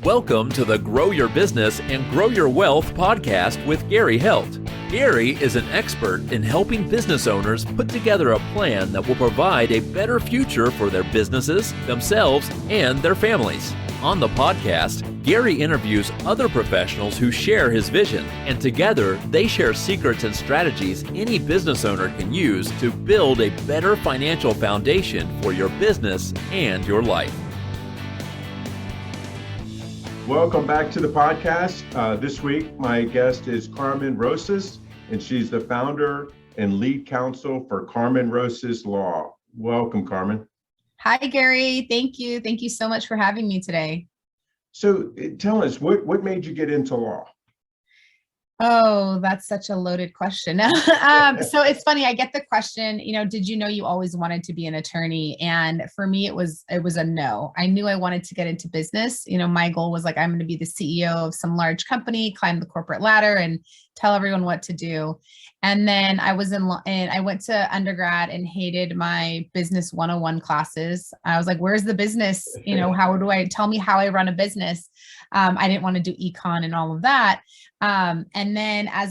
Welcome to the Grow Your Business and Grow Your Wealth podcast with Gary Heldt. Gary is an expert in helping business owners put together a plan that will provide a better future for their businesses, themselves, and their families. On the podcast, Gary interviews other professionals who share his vision, and together they share secrets and strategies any business owner can use to build a better financial foundation for your business and your life. Welcome back to the podcast. This week, my guest is Carmen Rosas, and she's the founder and lead counsel for Carmen Rosas Law. Welcome, Carmen. Hi, Gary. Thank you. Thank you so much for having me today. So tell us, what made you get into law? Oh, that's such a loaded question. So it's funny. I get the question, did you know you always wanted to be an attorney? And for me, it was a no. I knew I wanted to get into business. My goal was like, I'm going to be the CEO of some large company, climb the corporate ladder and tell everyone what to do. And then I went to undergrad and hated my business 101 classes. I was like, where's the business? Tell me how I run a business? I didn't want to do econ and all of that. And then I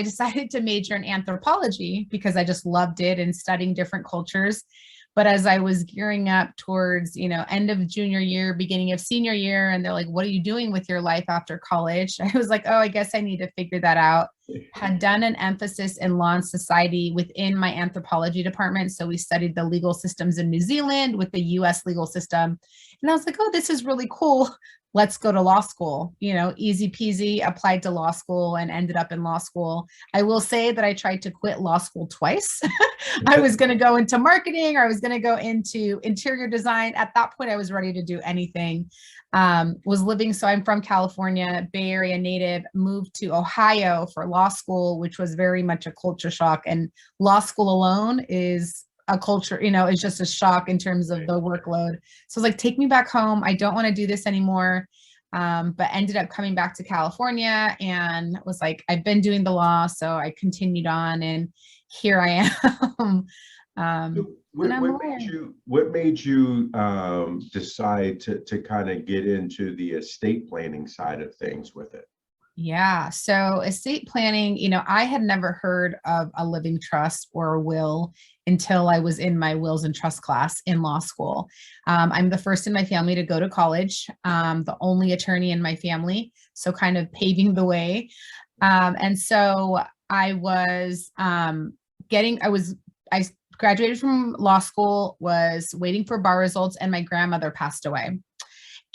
decided to major in anthropology because I just loved it and studying different cultures. But as I was gearing up towards, end of junior year, beginning of senior year, and they're like, what are you doing with your life after college? I was like, oh, I guess I need to figure that out. Had done an emphasis in law and society within my anthropology department. So we studied the legal systems in New Zealand with the US legal system. And I was like, oh, this is really cool. Let's go to law school, easy peasy, applied to law school and ended up in law school. I will say that I tried to quit law school twice. I was going to go into marketing, or I was going to go into interior design. At that point, I was ready to do anything. So I'm from California, Bay Area native, moved to Ohio for law school, which was very much a culture shock. And law school alone is a culture, it's just a shock in terms of the workload. So I was like, take me back home. I don't want to do this anymore. But ended up coming back to California and was like, I've been doing the law. So I continued on and here I am. What made you decide to kind of get into the estate planning side of things with it? Yeah. So estate planning, I had never heard of a living trust or a will until I was in my wills and trust class in law school. I'm the first in my family to go to college, the only attorney in my family. So kind of paving the way. And so I graduated from law school, was waiting for bar results, and my grandmother passed away.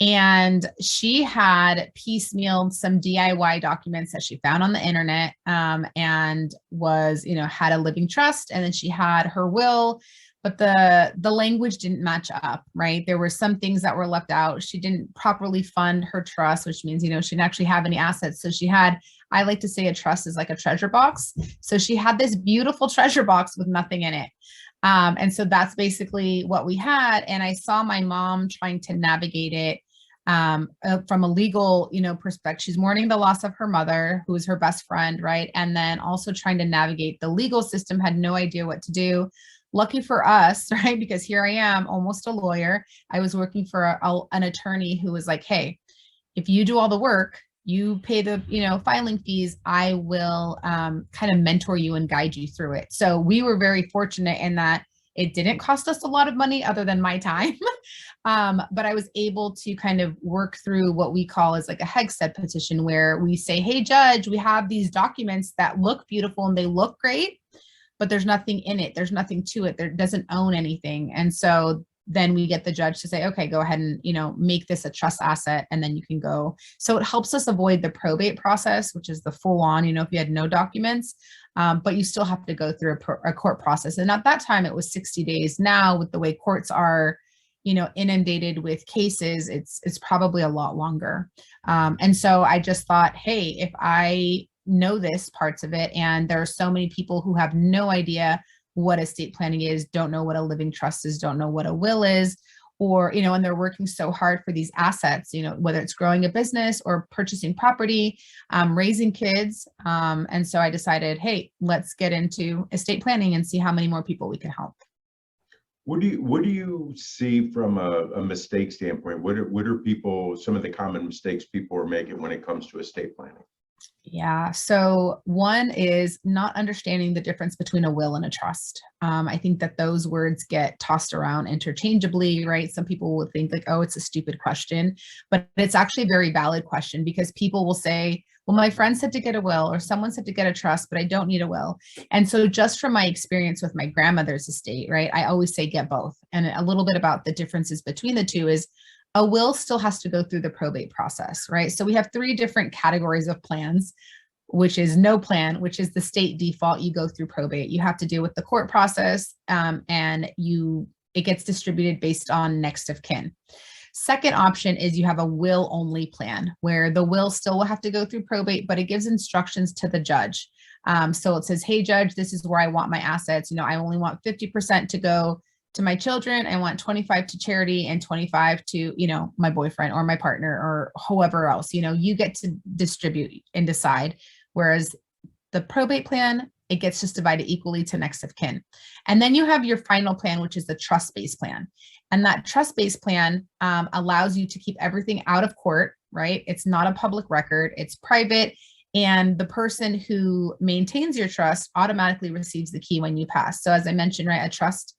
And she had piecemealed some DIY documents that she found on the internet, and was, had a living trust, and then she had her will, but the language didn't match up, right? There were some things that were left out. She didn't properly fund her trust, which means, she didn't actually have any assets. So she had, I like to say a trust is like a treasure box. So she had this beautiful treasure box with nothing in it. And so that's basically what we had. And I saw my mom trying to navigate it from a legal, perspective. She's mourning the loss of her mother, who was her best friend, right? And then also trying to navigate the legal system, had no idea what to do. Lucky for us, right? Because here I am, almost a lawyer. I was working for an attorney who was like, hey, if you do all the work, you pay the, filing fees, I will kind of mentor you and guide you through it. So we were very fortunate in that it didn't cost us a lot of money other than my time. But I was able to kind of work through what we call as like a Heldt petition, where we say, hey, judge, we have these documents that look beautiful and they look great, but there's nothing in it. There's nothing to it. There doesn't own anything. And so then we get the judge to say, okay, go ahead and, make this a trust asset, and then you can go. So it helps us avoid the probate process, which is the full on, if you had no documents, but you still have to go through a court process. And at that time it was 60 days. Now with the way courts are, inundated with cases, it's probably a lot longer. And so I just thought, hey, if I know this parts of it, and there are so many people who have no idea what estate planning is, don't know what a living trust is, don't know what a will is, or, and they're working so hard for these assets, whether it's growing a business or purchasing property, raising kids. And so I decided, hey, let's get into estate planning and see how many more people we can help. What do you see from a mistake standpoint? What are people, some of the common mistakes people are making when it comes to estate planning? Yeah. So one is not understanding the difference between a will and a trust. I think that those words get tossed around interchangeably, right? Some people will think like, oh, it's a stupid question, but it's actually a very valid question because people will say, well, my friend said to get a will or someone said to get a trust, but I don't need a will. And so just from my experience with my grandmother's estate, right, I always say get both. And a little bit about the differences between the two is a will still has to go through the probate process, right? So we have three different categories of plans, which is no plan, which is the state default. You go through probate. You have to deal with the court process, and it gets distributed based on next of kin. Second option is you have a will only plan where the will still will have to go through probate, but it gives instructions to the judge. So it says, hey, judge, this is where I want my assets. I only want 50% to go to my children. I want 25 to charity and 25 to, my boyfriend or my partner or whoever else. You get to distribute and decide. Whereas the probate plan, it gets just divided equally to next of kin. And then you have your final plan, which is the trust-based plan. And that trust-based plan allows you to keep everything out of court, right? It's not a public record, it's private. And the person who maintains your trust automatically receives the key when you pass. So as I mentioned, right, a trust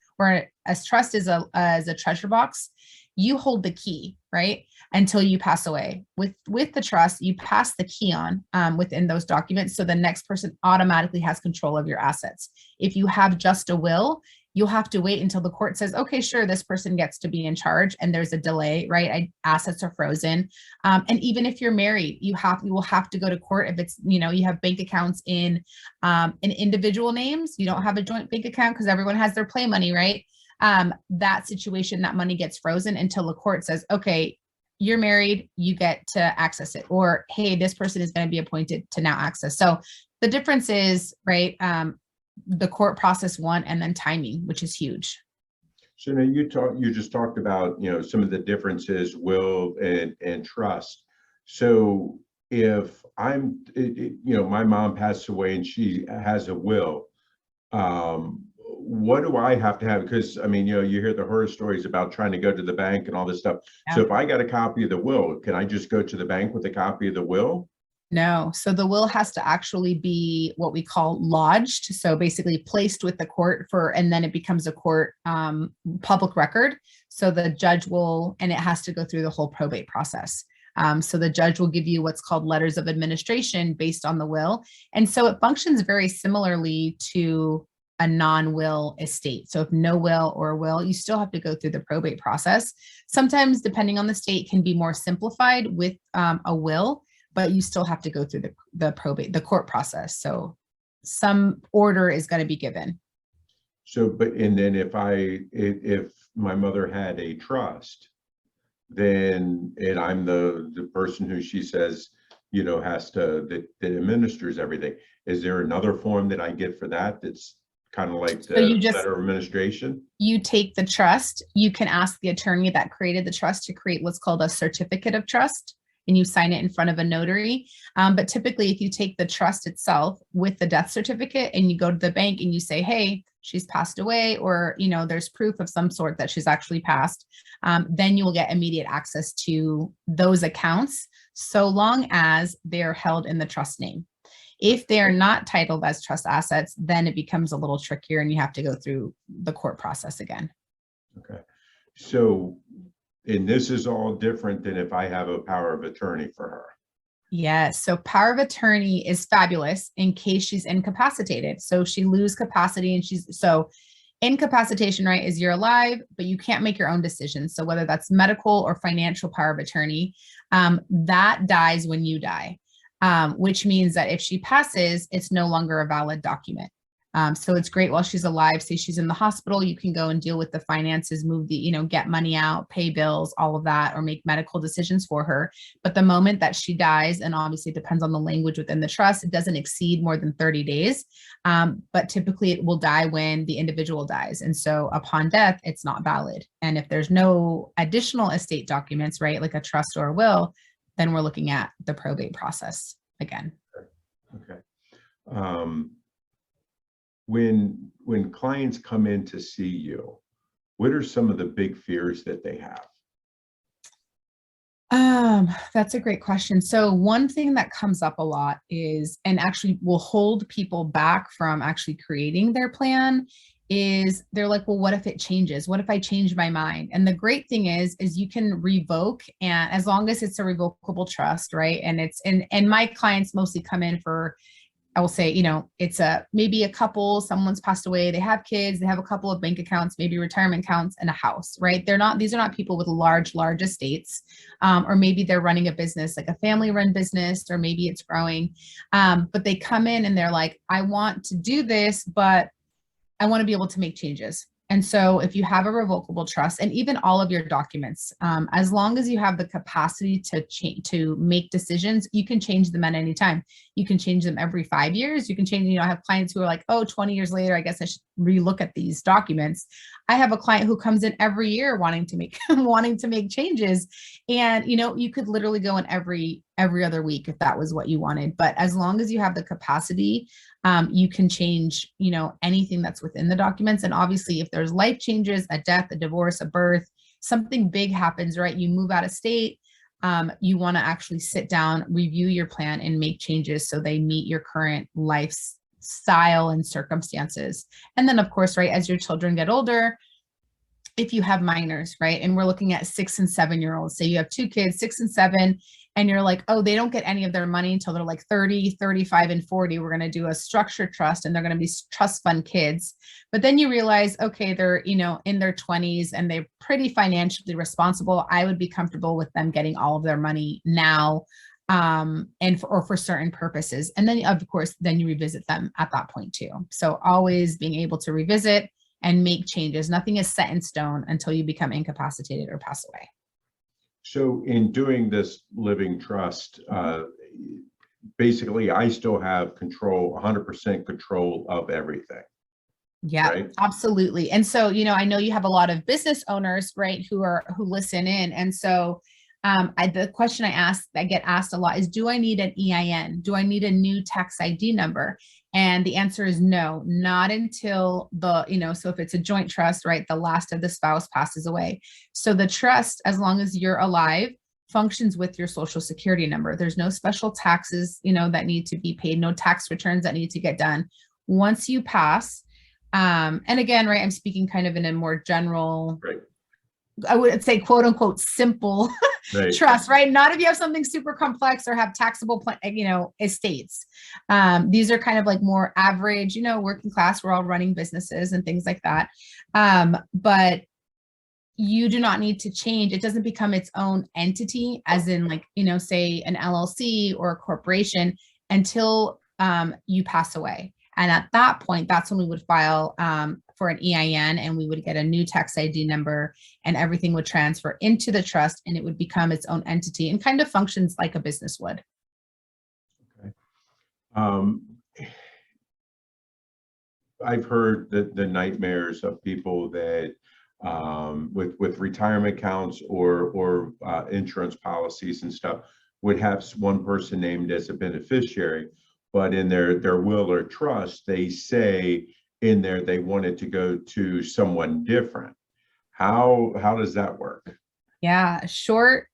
is a treasure box. You hold the key, right, until you pass away. With the trust, you pass the key on within those documents, so the next person automatically has control of your assets. If you have just a will, you'll have to wait until the court says, okay, sure, this person gets to be in charge, and there's a delay, right? Assets are frozen. And even if you're married, you will have to go to court if it's, you have bank accounts in individual names. You don't have a joint bank account because everyone has their play money, right? That situation, that money gets frozen until the court says, okay, you're married, you get to access it. Or, hey, this person is going to be appointed to now access. So the difference is, right, the court process one, and then timing, which is huge. So now you just talked about, some of the differences, will and trust. So if my mom passed away and she has a will, what do I have to have? Because you hear the horror stories about trying to go to the bank and all this stuff. Yeah. So if I got a copy of the will, can I just go to the bank with a copy of the will? No. So the will has to actually be what we call lodged. So basically placed with the court and then it becomes a court public record. So the judge and it has to go through the whole probate process. So the judge will give you what's called letters of administration based on the will. And so it functions very similarly to a non-will estate. So if no will or a will, you still have to go through the probate process. Sometimes, depending on the state, can be more simplified with a will, but you still have to go through the probate, the court process. So some order is going to be given. So, and then if my mother had a trust, then, and I'm the person who she says, that administers everything, is there another form that I get for that? That's kind of like the letter of administration? You take the trust, you can ask the attorney that created the trust to create what's called a certificate of trust, and you sign it in front of a notary. But typically, if you take the trust itself with the death certificate and you go to the bank and you say, hey, she's passed away, or, there's proof of some sort that she's actually passed, then you will get immediate access to those accounts, so long as they're held in the trust name. If they are not titled as trust assets, then it becomes a little trickier and you have to go through the court process again. Okay. So, and this is all different than if I have a power of attorney for her. Yes. So power of attorney is fabulous in case she's incapacitated. So she lose capacity and incapacitation, right, is you're alive, but you can't make your own decisions. So whether that's medical or financial power of attorney, that dies when you die. Which means that if she passes, it's no longer a valid document. So it's great while she's alive. Say she's in the hospital, you can go and deal with the finances, get money out, pay bills, all of that, or make medical decisions for her. But the moment that she dies, and obviously it depends on the language within the trust, it doesn't exceed more than 30 days. But typically it will die when the individual dies. And so upon death, it's not valid. And if there's no additional estate documents, right, like a trust or a will, then we're looking at the probate process again. Okay. When clients come in to see you, what are some of the big fears that they have? That's a great question. So one thing that comes up a lot is, and actually will hold people back from actually creating their plan, is they're like, well, what if it changes? What if I change my mind? And the great thing is you can revoke, and as long as it's a revocable trust, right? And it's, and my clients mostly come in for, I will say, it's maybe a couple, someone's passed away, they have kids, they have a couple of bank accounts, maybe retirement accounts and a house, right? These are not people with large estates, or maybe they're running a business, like a family run business, or maybe it's growing. But they come in and they're like, I want to do this, but I want to be able to make changes. And so if you have a revocable trust, and even all of your documents, as long as you have the capacity to make decisions, you can change them at any time. You can change them every 5 years. You can change, I have clients who are like, oh, 20 years later, I guess I should relook at these documents. I have a client who comes in every year wanting to make changes. And, you could literally go in every other week if that was what you wanted. But as long as you have the capacity, you can change, anything that's within the documents. And obviously, if there's life changes, a death, a divorce, a birth, something big happens, right? You move out of state, you want to actually sit down, review your plan, and make changes so they meet your current lifestyle and circumstances. And then, of course, right, as your children get older, if you have minors, right, and we're looking at 6 and 7 year olds, say you have 2 kids, 6 and 7, and you're like, oh, they don't get any of their money until they're like 30, 35, and 40. We're going to do a structured trust, and they're going to be trust fund kids. But then you realize, okay, they're, in their 20s and they're pretty financially responsible. I would be comfortable with them getting all of their money now, or for certain purposes. And then, of course, then you revisit them at that point too. So always being able to revisit and make changes. Nothing is set in stone until you become incapacitated or pass away. So in doing this living trust, basically I still have 100% control of everything. Yeah, right? Absolutely. And so, I know you have a lot of business owners, right, who listen in. And so the question I get asked a lot is, do I need an EIN? Do I need a new tax ID number? And the answer is no, not until so if it's a joint trust, right, the last of the spouse passes away. So the trust, as long as you're alive, functions with your social security number. There's no special taxes, that need to be paid, no tax returns that need to get done. Once you pass, and again, right, I'm speaking kind of in a more general, right, I would say, quote unquote, simple right. Trust, right? Not if you have something super complex or have taxable, estates. These are kind of like more average, working class. We're all running businesses and things like that. But you do not need to change. It doesn't become its own entity, as in like, say an LLC or a corporation, until you pass away. And at that point, that's when we would file for an EIN, and we would get a new tax ID number, and everything would transfer into the trust, and it would become its own entity and kind of functions like a business would. Okay. I've heard the nightmares of people that with retirement accounts or insurance policies and stuff would have one person named as a beneficiary, but in their will or trust, they say in there they want it to go to someone different. How does that work? Yeah, short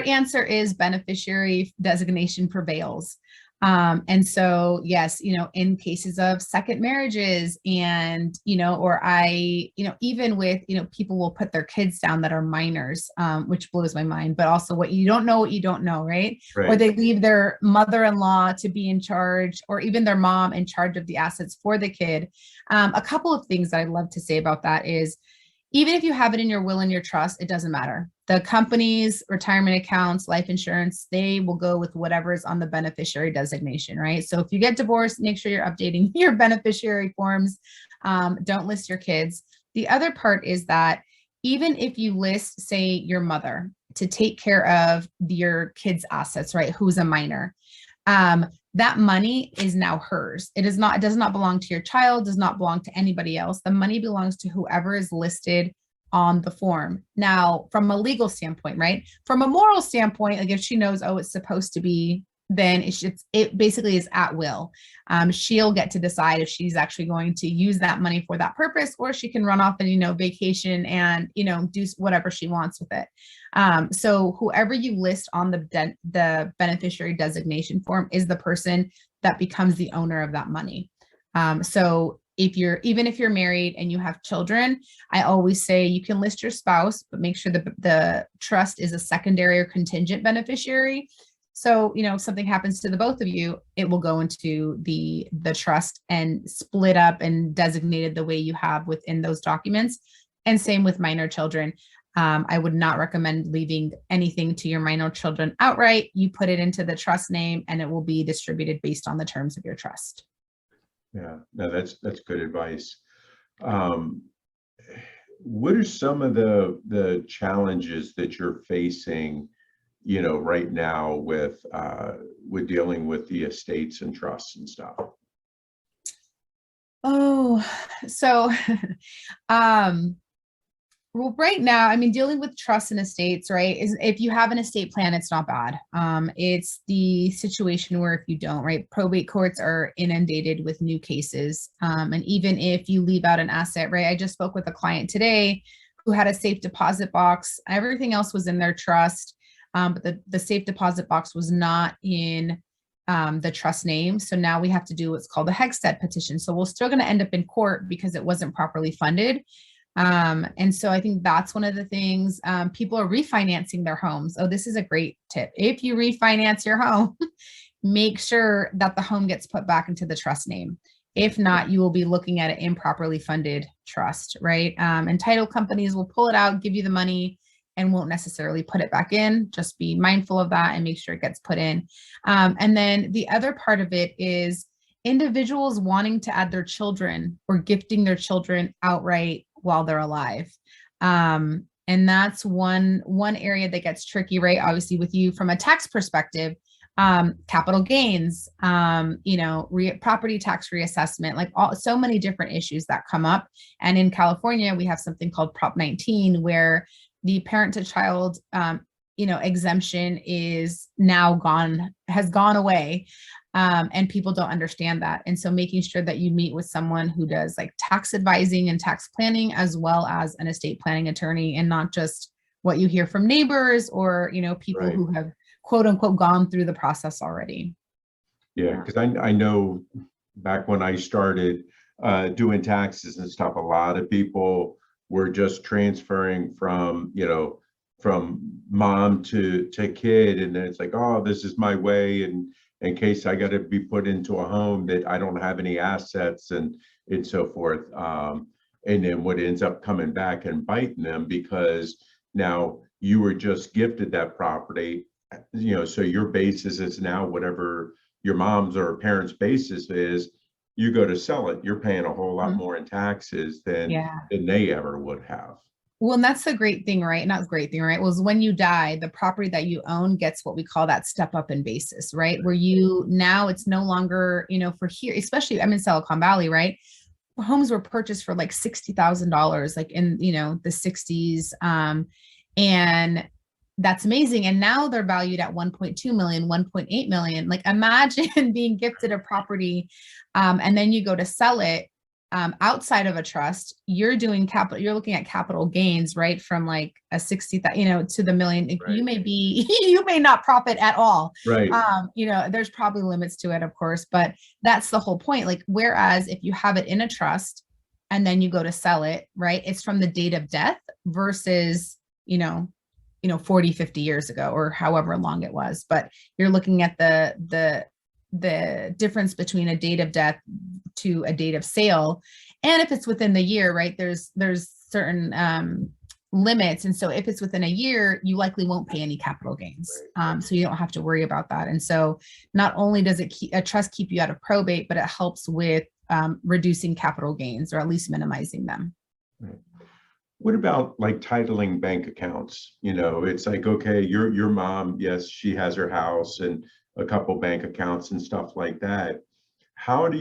answer is beneficiary designation prevails. And so, yes, in cases of second marriages and, even with, people will put their kids down that are minors, which blows my mind, but also what you don't know, right? Or they leave their mother-in-law to be in charge, or even their mom in charge of the assets for the kid. A couple of things that I'd love to say about that is, even if you have it in your will and your trust, it doesn't matter. The companies, retirement accounts, life insurance, they will go with whatever is on the beneficiary designation, right? So if you get divorced, make sure you're updating your beneficiary forms. Don't list your kids. The other part is that even if you list, say, your mother to take care of your kids' assets, right, who's a minor, that money is now hers. It does not belong to your child, does not belong to anybody else. The money belongs to whoever is listed on the form. Now, from a legal standpoint, right? From a moral standpoint, like if she knows, oh, it's supposed to be then it basically is at will. She'll get to decide if she's actually going to use that money for that purpose, or she can run off and, vacation and, do whatever she wants with it. So whoever you list on the beneficiary designation form is the person that becomes the owner of that money. So even if you're married and you have children, I always say you can list your spouse, but make sure the trust is a secondary or contingent beneficiary. So, if something happens to the both of you, it will go into the trust and split up and designated the way you have within those documents. And same with minor children. I would not recommend leaving anything to your minor children outright. You put it into the trust name and it will be distributed based on the terms of your trust. Yeah, no, that's good advice. What are some of the challenges that you're facing, right now with dealing with the estates and trusts and stuff? Oh, so, well, right now, dealing with trusts and estates, right, is if you have an estate plan, it's not bad. It's the situation where if you don't, right, probate courts are inundated with new cases. And even if you leave out an asset, right, I just spoke with a client today who had a safe deposit box. Everything else was in their trust, but the safe deposit box was not in the trust name. So now we have to do what's called a Heldt petition. So we're still going to end up in court because it wasn't properly funded. And so I think that's one of the things. People are refinancing their homes. Oh, this is a great tip. If you refinance your home, make sure that the home gets put back into the trust name. If not, you will be looking at an improperly funded trust, right? And title companies will pull it out, give you the money, and won't necessarily put it back in. Just be mindful of that and make sure it gets put in. And then the other part of it is individuals wanting to add their children or gifting their children outright while they're alive. And that's one area that gets tricky, right? Obviously with you from a tax perspective, capital gains, property tax reassessment, like so many different issues that come up. And in California, we have something called Prop 19, where the parent to child, exemption is now has gone away. And people don't understand that. And so making sure that you meet with someone who does like tax advising and tax planning, as well as an estate planning attorney, and not just what you hear from neighbors or, people Right. who have quote unquote gone through the process already. Yeah, because I know back when I started doing taxes and stuff, a lot of people were just transferring from mom to kid, and then it's like, oh, this is my way, and in case I got to be put into a home that I don't have any assets and so forth. And then what ends up coming back and biting them, because now you were just gifted that property, so your basis is now whatever your mom's or parents' basis is. You go to sell it, you're paying a whole lot more in taxes than they ever would have. Well, and that's the great thing, right? Not the great thing, right? Was when you die, the property that you own gets what we call that step up in basis, right? Where now it's no longer, for here, especially I'm in Silicon Valley, right? Homes were purchased for like $60,000, like in, the 60s. And that's amazing. And now they're valued at 1.2 million, 1.8 million. Like imagine being gifted a property, and then you go to sell it. Outside of a trust, you're looking at capital gains, right? From like a 60,000, to the million. Right. You may not profit at all. Right. There's probably limits to it, of course, but that's the whole point. Like, whereas if you have it in a trust and then you go to sell it, right? It's from the date of death versus, 40, 50 years ago, or however long it was. But you're looking at the difference between a date of death to a date of sale. And if it's within the year, right, there's certain limits. And so if it's within a year, you likely won't pay any capital gains. So you don't have to worry about that. And so not only does a trust keep you out of probate, but it helps with reducing capital gains, or at least minimizing them. Right. What about like titling bank accounts? It's like, okay, your mom, yes, she has her house and a couple bank accounts and stuff like that. How would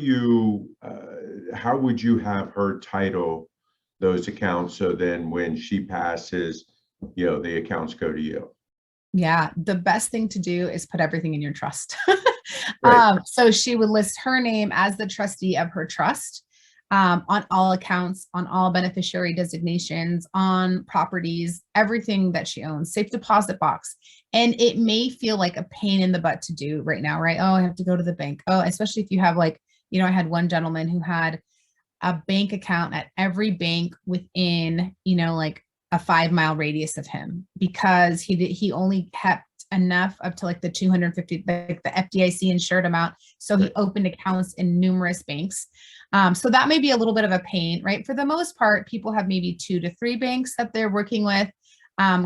you have her title those accounts, so then when she passes, the accounts go to you? Yeah, the best thing to do is put everything in your trust. Right. So she would list her name as the trustee of her trust, on all accounts, on all beneficiary designations, on properties, everything that she owns, safe deposit box. And it may feel like a pain in the butt to do right now, right? Oh, I have to go to the bank. Oh, especially if you have like, I had one gentleman who had a bank account at every bank within, like a 5 mile radius of him, because he only kept enough up to like the 250, like the FDIC insured amount. So he opened accounts in numerous banks. So that may be a little bit of a pain, right? For the most part, people have maybe 2 to 3 banks that they're working with.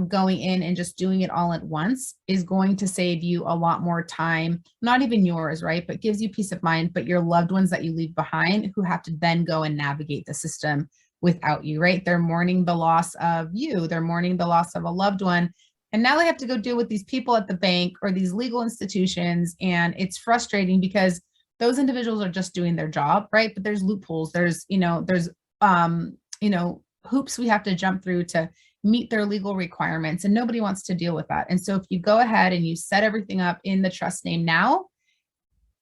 Going in and just doing it all at once is going to save you a lot more time, not even yours, right? But gives you peace of mind, but your loved ones that you leave behind who have to then go and navigate the system without you, right? They're mourning the loss of you. They're mourning the loss of a loved one. And now they have to go deal with these people at the bank or these legal institutions. And it's frustrating because those individuals are just doing their job, right? But there's loopholes. There's hoops we have to jump through to meet their legal requirements, and nobody wants to deal with that. And so if you go ahead and you set everything up in the trust name now,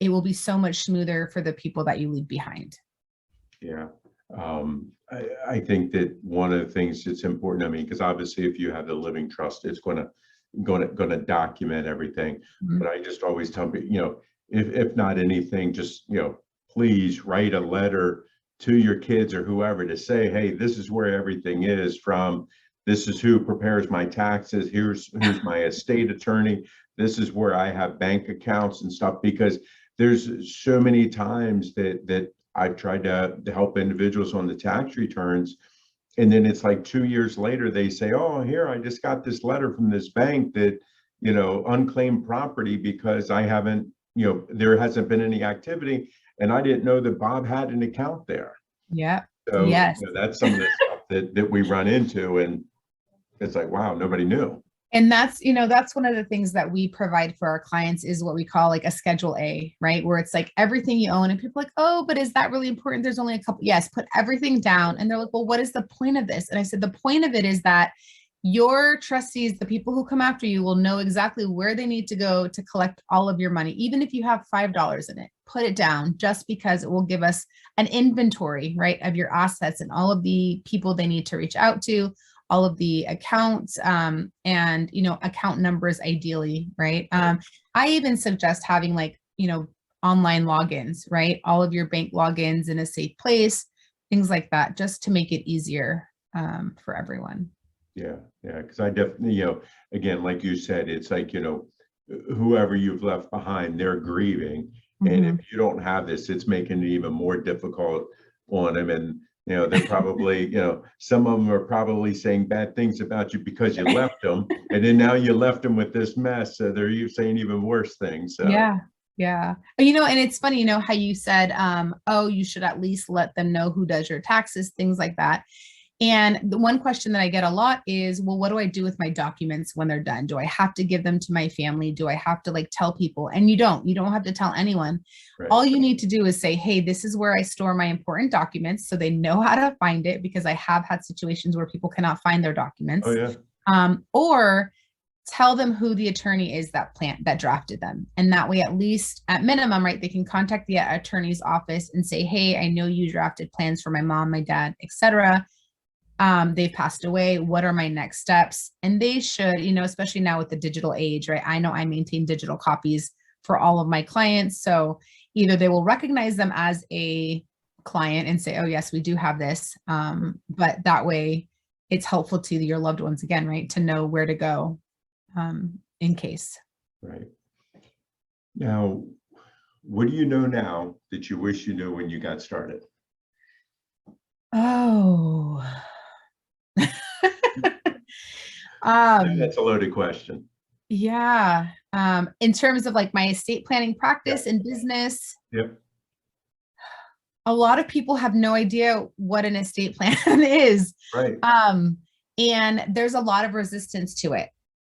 it will be so much smoother for the people that you leave behind. Yeah. I think that one of the things that's important, because obviously if you have the living trust, it's going to document everything. Mm-hmm. But I just always tell people, if not anything, just, please write a letter to your kids or whoever to say, hey, this is where everything is from. This is who prepares my taxes. Who's my estate attorney. This is where I have bank accounts and stuff, because there's so many times that I've tried to help individuals on the tax returns. And then it's like 2 years later, they say, oh, here, I just got this letter from this bank that, unclaimed property because I haven't, there hasn't been any activity. And I didn't know that Bob had an account there. Yeah. So yes. That's some of the stuff that we run into. And it's like, wow, nobody knew. And that's one of the things that we provide for our clients is what we call like a Schedule A, right? Where it's like everything you own, and people are like, oh, but is that really important? There's only a couple. Yes, put everything down. And they're like, well, what is the point of this? And I said, the point of it is that your trustees, the people who come after you, will know exactly where they need to go to collect all of your money. Even if you have $5 in it, put it down, just because it will give us an inventory, right, of your assets and all of the people they need to reach out to, all of the accounts, and, account numbers ideally, right? I even suggest having online logins, right? All of your bank logins in a safe place, things like that, just to make it easier for everyone. Yeah. Because I definitely, again, like you said, it's like, whoever you've left behind, they're grieving. Mm-hmm. And if you don't have this, it's making it even more difficult on them. And, they're probably, some of them are probably saying bad things about you because you left them. And then now you left them with this mess. So they're saying even worse things. So. Yeah. And it's funny, how you said, oh, you should at least let them know who does your taxes, things like that. And the one question that I get a lot is, well, what do I do with my documents when they're done? Do I have to give them to my family? Do I have to tell people? And you don't have to tell anyone. Right. All you need to do is say, hey, this is where I store my important documents, so they know how to find it, because I have had situations where people cannot find their documents. Oh, yeah. Or tell them who the attorney is that drafted them. And that way, at least at minimum, right, they can contact the attorney's office and say, hey, I know you drafted plans for my mom, my dad, etc. They've passed away. What are my next steps? And they should, especially now with the digital age, right? I know I maintain digital copies for all of my clients. So either they will recognize them as a client and say, oh, yes, we do have this. But that way it's helpful to your loved ones again, right, to know where to go in case. Right. Now, what do you know now that you wish you knew when you got started? Oh. That's a loaded question. Yeah. In terms of my estate planning practice and business. Yep. A lot of people have no idea what an estate plan is. Right. And there's a lot of resistance to it.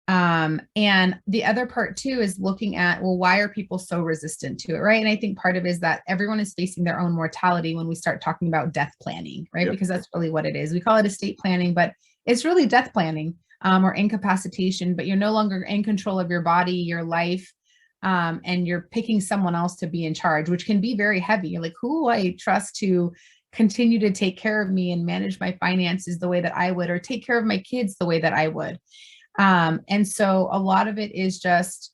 And the other part too is looking at, well, why are people so resistant to it? Right. And I think part of it is that everyone is facing their own mortality when we start talking about death planning, right? Yep. Because that's really what it is. We call it estate planning, but it's really death planning. or incapacitation, but you're no longer in control of your body, your life, and you're picking someone else to be in charge, which can be very heavy. You're like, who do I trust to continue to take care of me and manage my finances the way that I would, or take care of my kids the way that I would? And so a lot of it is just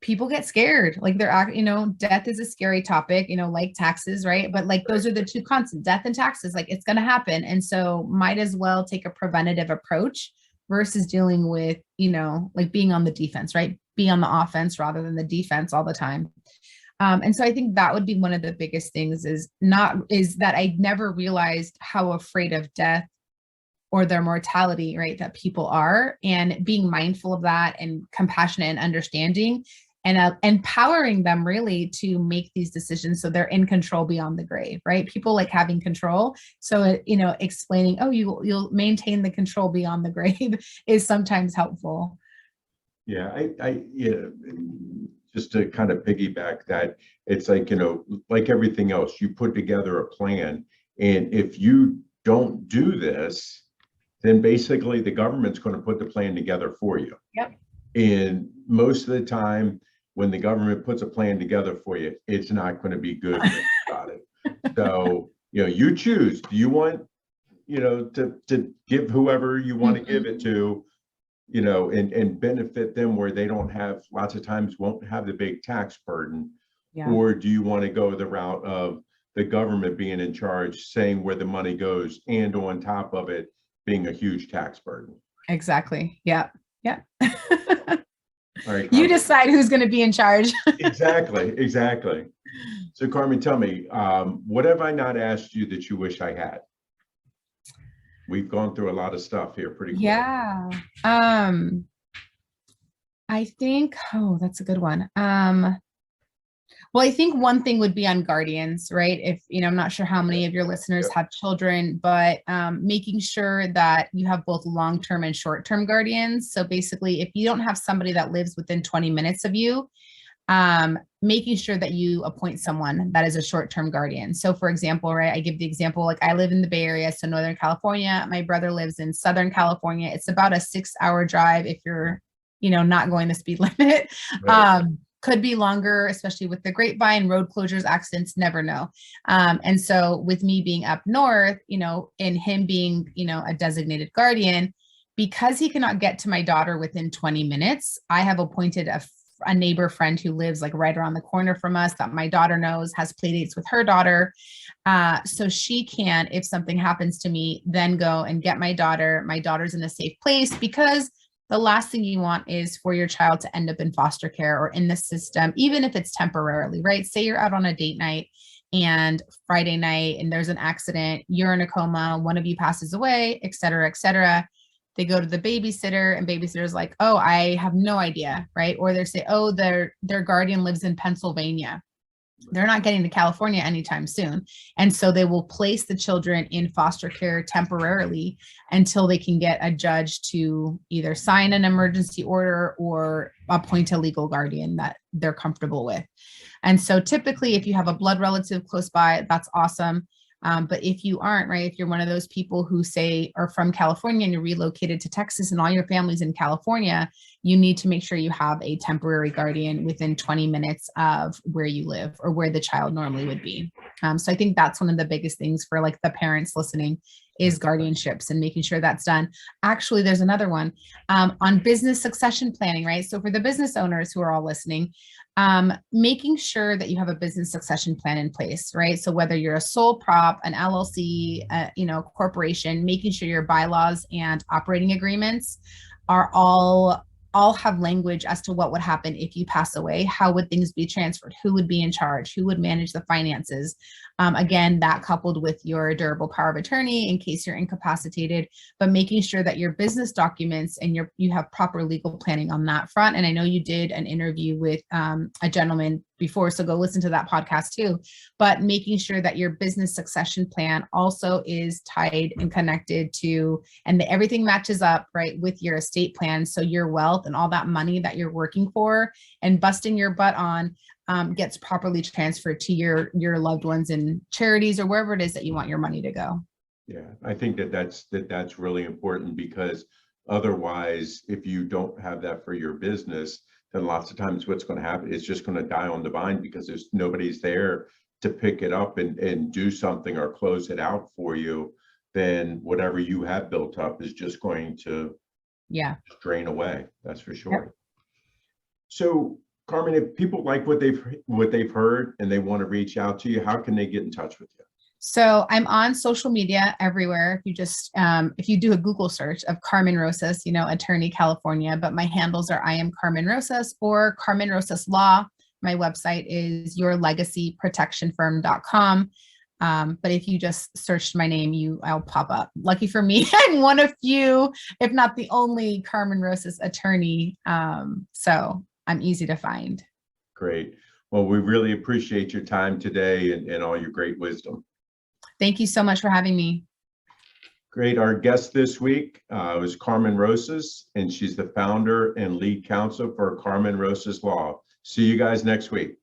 people get scared. Like death is a scary topic, like taxes, right? But like those are the two constants, death and taxes, like it's going to happen. And so might as well take a preventative approach versus dealing with, like being on the defense, right? Be on the offense rather than the defense all the time. And so I think that would be one of the biggest things is that I never realized how afraid of death or their mortality, right, that people are, and being mindful of that and compassionate and understanding and empowering them really to make these decisions so they're in control beyond the grave, right? People like having control. So, explaining, oh, you'll maintain the control beyond the grave is sometimes helpful. Yeah, I just to kind of piggyback that, it's like, like everything else, you put together a plan, and if you don't do this, then basically the government's going to put the plan together for you. Yep. And most of the time, when the government puts a plan together for you, it's not going to be good about it. So, you choose. Do you want, to give whoever you want to give it to, and benefit them where they don't have, lots of times won't have the big tax burden? Yeah. Or do you want to go the route of the government being in charge, saying where the money goes, and on top of it, being a huge tax burden? Exactly. Yeah. Yeah. All right, Carmen. You decide who's going to be in charge. Exactly. So Carmen, tell me, what have I not asked you that you wish I had? We've gone through a lot of stuff here pretty quick. Yeah. I think, that's a good one. Well, I think one thing would be on guardians, right? If, I'm not sure how many of your listeners have children, but making sure that you have both long-term and short-term guardians. So basically, if you don't have somebody that lives within 20 minutes of you, making sure that you appoint someone that is a short-term guardian. So for example, right, I give the example, like I live in the Bay Area, so Northern California, my brother lives in Southern California. It's about a 6-hour drive if you're, not going the speed limit. Right. Could be longer, especially with the grapevine, road closures, accidents, never know. And so with me being up north, and him being, a designated guardian, because he cannot get to my daughter within 20 minutes, I have appointed a neighbor friend who lives like right around the corner from us that my daughter knows, has play dates with her daughter. So she can, if something happens to me, then go and get my daughter. My daughter's in a safe place, because the last thing you want is for your child to end up in foster care or in the system, even if it's temporarily, right? Say you're out on a date night and Friday night and there's an accident, you're in a coma, one of you passes away, et cetera, et cetera. They go to the babysitter and babysitter's like, oh, I have no idea, right? Or they say, oh, their guardian lives in Pennsylvania. They're not getting to California anytime soon. And so they will place the children in foster care temporarily until they can get a judge to either sign an emergency order or appoint a legal guardian that they're comfortable with. And so typically, if you have a blood relative close by, that's awesome. But if you aren't, right, if you're one of those people who say are from California and you're relocated to Texas and all your family's in California, you need to make sure you have a temporary guardian within 20 minutes of where you live or where the child normally would be. So I think that's one of the biggest things for like the parents listening is guardianships and making sure that's done. Actually, there's another one on business succession planning, right? So for the business owners who are all listening, making sure that you have a business succession plan in place, right? So whether you're a sole prop, an LLC, corporation, making sure your bylaws and operating agreements are all have language as to what would happen if you pass away. How would things be transferred? Who would be in charge? Who would manage the finances? Again, that coupled with your durable power of attorney in case you're incapacitated, but making sure that your business documents and you have proper legal planning on that front. And I know you did an interview with a gentleman before, so go listen to that podcast too. But making sure that your business succession plan also is tied and connected to, and that everything matches up, right, with your estate plan. So your wealth and all that money that you're working for and busting your butt on gets properly transferred to your loved ones and charities or wherever it is that you want your money to go. Yeah, I think that's really important, because Otherwise, if you don't have that for your business, then lots of times what's going to happen is just going to die on the vine because there's nobody's there to pick it up and do something or close it out for you. Then whatever you have built up is just going to drain away. That's for sure. Yep. So Carmen, if people like what they've heard and they want to reach out to you, how can they get in touch with you? So I'm on social media everywhere. If you just, if you do a Google search of Carmen Rosas, attorney California, but my handles are I am Carmen Rosas or Carmen Rosas Law. My website is yourlegacyprotectionfirm.com. But if you just searched my name, I'll pop up. Lucky for me, I'm one of few, if not the only Carmen Rosas attorney. So I'm easy to find. Great. Well, we really appreciate your time today and all your great wisdom. Thank you so much for having me. Great. Our guest this week was Carmen Rosas, and she's the founder and lead counsel for Carmen Rosas Law. See you guys next week.